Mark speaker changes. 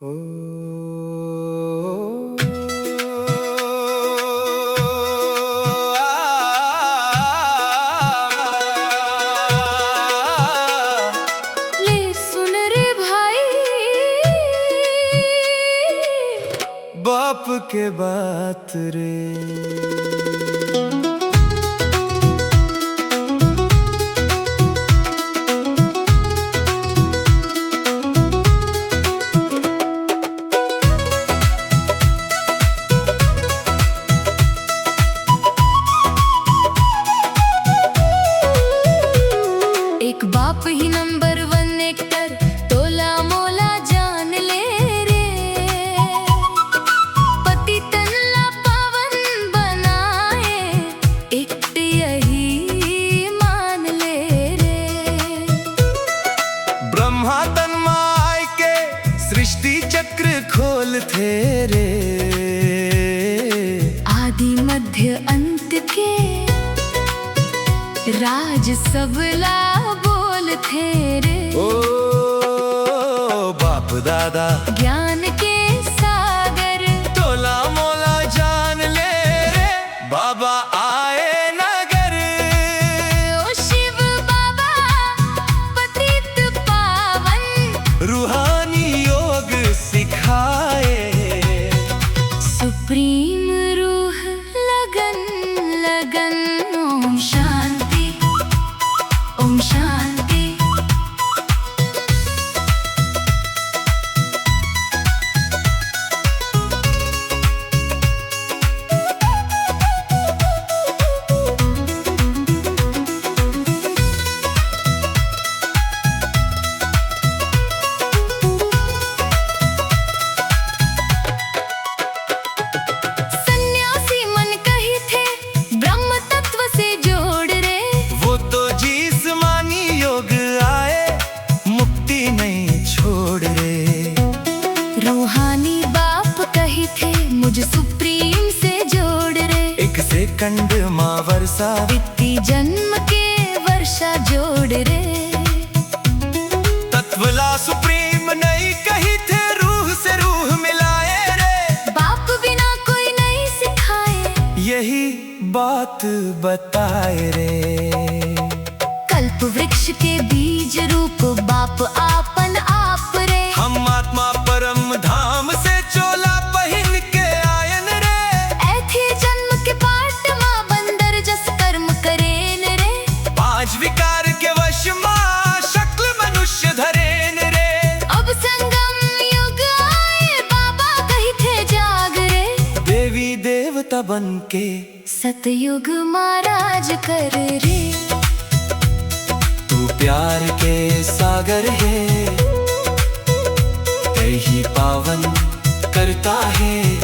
Speaker 1: ओ
Speaker 2: ले सुन रे भाई,
Speaker 1: बाप के बात रे।
Speaker 2: एक बाप ही नंबर 1 एक्टर, तोला मोला जान ले रे। पति तनला पावन बनाए, एक यही मान ले रे।
Speaker 1: ब्रह्मा तन्माय के सृष्टि चक्र खोल थे रे।
Speaker 2: आदि मध्य अंत के राज सबला बोल थे रे।
Speaker 1: ओ बाप दादा
Speaker 2: ज्ञान के सागर,
Speaker 1: तोला मोला जान ले रे। बाबा आए नगर,
Speaker 2: ओ शिव बाबा पतित पावन,
Speaker 1: रूहानी योग सिखाए।
Speaker 2: सुप्रीम रूह लगन लगन, ओम शांति ओम शांति। सन्यासी मन कही थे ब्रह्म तत्व से जोड़ रे।
Speaker 1: वो तो जिस्मानी योग आए, मुक्ति नहीं छोड़ रे।
Speaker 2: रूहानी बाप कही थे मुझ सुप्रीम से जोड़ रे।
Speaker 1: एक सेकंड माँ वर्षा,
Speaker 2: इतनी जन्म के वर्षा जोड़ रे।
Speaker 1: तत्वला सुप्रीम नहीं कही थे, रूह से रूह मिलाए रे।
Speaker 2: बाप बिना कोई नहीं सिखाए,
Speaker 1: यही बात बताए रे।
Speaker 2: कल्प वृक्ष के बीज रूप बाप आपन आप रे।
Speaker 1: हम आत्मा परम धाम से चोला पहन के आयन रे।
Speaker 2: ऐथे जन्म के पाट माँ बंदर जस कर्म करेन रे।
Speaker 1: 5 विकार के वश माँ शक्ल मनुष्य धरेन रे।
Speaker 2: अब संगम युग आए, बाबा कही थे जाग रे।
Speaker 1: देवी देवता बन के
Speaker 2: सतयुग महाराज कर रे।
Speaker 1: तू प्यार के सागर है, यही पावन करता है।